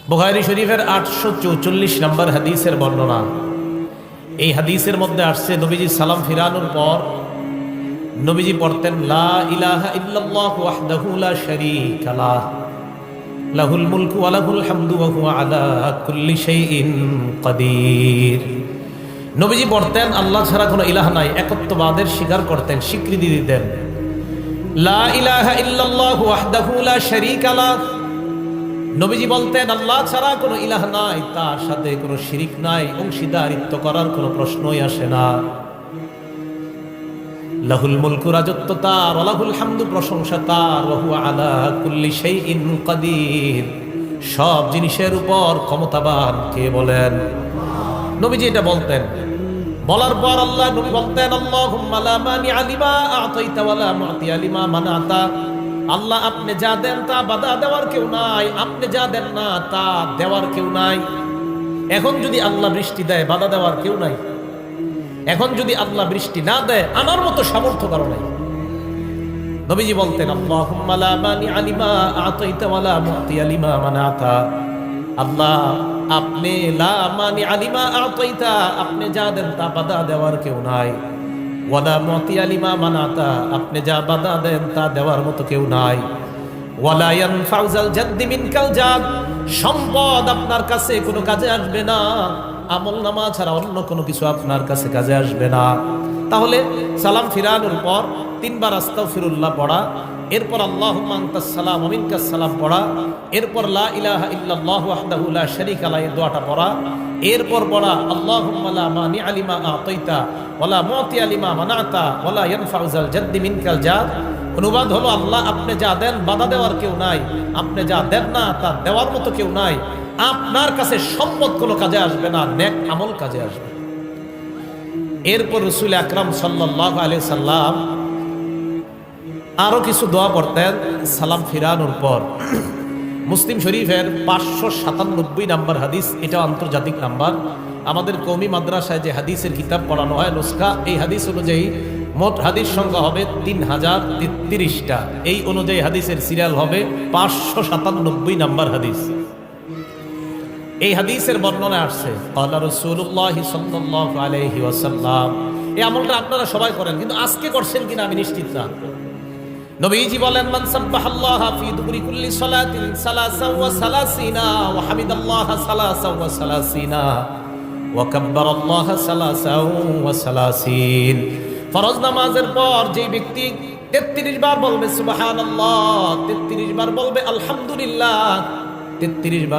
বুখারী শরীফের 844 নম্বর হাদিসের বর্ণনা। এই হাদিসের মধ্যে আসছে নবীজি সালাম ফিরানোর পর নবীজি পড়তেন লা ইলাহা ইল্লাল্লাহু ওয়াহদাহু লা শারীকা লাহ লাহুল মুলকু ওয়া লাহুল হামদু ওয়া হুয়া আলা কুল্লি শাইইন কাদির। নবীজি পড়তেন আল্লাহ ছাড়া কোনো ইলাহ নাই, একত্ববাদের স্বীকার করতেন, স্বীকৃতি দিতেন। লা ইলাহা ইল্লাল্লাহু ওয়াহদাহু লা শারীকা লাহ, নবীজি বলতেন আল্লাহ ছাড়া কোনো ইলাহ নাই, তার সাথে কোনো শিরিক নাই, অংশীদারিত্ব করার কোনো প্রশ্নই আসে না। লাহুল মুলকু, রাজত্ব তার, ওয়া লাহুল হামদু, প্রশংসা তার, ওয়া হুয়া আলা কুল্লি শাইইন কাদির, সব জিনিসের উপর ক্ষমতাবান কে বলেন? নবীজি এটা বলতেন। বলার পর আল্লাহ নবী বলতেন আল্লাহুম্মা লা মানিআ লিমা আ'তাইতা ওয়া লা মু'তিয়া লিমা মানা'তা, আল্লাহ আপনি যা দেন তা বাধা দেওয়ার কেউ নাই, আপনি যা দেন না তা দেওয়ার কেউ নাই। এখন যদি আল্লাহ বৃষ্টি দেয়, বাধা দেওয়ার কেউ নাই। এখন যদি আল্লাহ বৃষ্টি না দেয়, আমার মতো সামর্থ্য কারো নাই। নবীজি বলতেন আল্লাহুম্মা লা মানিআ লিমা আ'তাইতা ওয়া লা মু'তিয়া লিমা মানা'তা, আল্লাহ আপনি লা মানিআ লিমা আ'তাইতা, আপনি যা দেন তা বাধা দেওয়ার কেউ নাই, ওয়ালা মু'তিয়া লিমা মানা'তা, আপনি যা বাধা দেন তা দেওয়ার মতো কেউ নাই। ওয়ালা ইয়ানফা'ু যাল জাদ্দি মিনকাল জাদ, সম্পদ আপনার কাছে কোনো কাজে আসবে না, আমলনামা ছাড়া অন্য কোনো কিছু আপনার কাছে কাজে আসবে না। তাহলে সালাম ফিরানোর পর 3 বার আস্তাগফিরুল্লাহ পড়া, এরপর আল্লাহুম্মা আনতাস সালাম ওয়া মিনকাস সালাম পড়া, এরপর লা ইলাহা ইল্লাল্লাহু ওয়াহদাহু লা শারীকা লাহু এই দোয়াটা পড়া, এরপর পড়া আল্লাহুম্মা লা মানিআ লিমা আ'তাইতা ওয়া লা মু'তিয়া লিমা মানা'তা ওয়া লা ইয়ানফা'ু যাল জাদ্দি মিনকাল জাদ। অনুবাদ হলো আল্লাহ আপনি যা দেন বাধা দেওয়ার কেউ নাই, আপনি যা দেন না তা দেওয়ার মতো কেউ নাই, আপনার কাছে সম্পদ কোনো কাজে আসবে না, নেক আমল কাজে আসবে। এরপর রাসূল আকরাম সাল্লাল্লাহু আলাইহি সাল্লাম আরো কিছু দোয়া পড়তেন সালাম ফিরানোর পর। মুসলিম শরীফের 597 নম্বর হাদিস, এটা আন্তর্জাতিক নাম্বার। আমাদের কওমি মাদ্রাসায় যে হাদিসের কিতাব পড়ানো হয় নুসখা, এই হাদিস অনুযায়ী মোট হাদিস সংখ্যা হবে 3033টা। এই অনুযায়ী হাদিসের সিরিয়াল হবে 597 নম্বর হাদিস। এই হাদিসের বর্ণনা আসছে ক্বালা রাসূলুল্লাহ সাল্লাল্লাহু আলাইহি ওয়াসাল্লাম। এই আমলটা আপনারা সবাই করেন, কিন্তু আজকে করছেন কিনা আমি নিশ্চিত না। নবীজি বলেন মান সাব্বাহাল্লাহ ফি দুবুরি কুল্লি সালাতিন সালাসাও ওয়া সালাসিনা ওয়া হামিদাল্লাহ সালাসাও ওয়া সালাসিনা ওয়া কাব্বারাল্লাহ সালাসাও ওয়া সালাসিন। ফরজ নামাজের পর যে ব্যক্তি 33 বার বলবে সুবহানাল্লাহ, 33 বার বলবে আলহামদুলিল্লাহ, 33 বার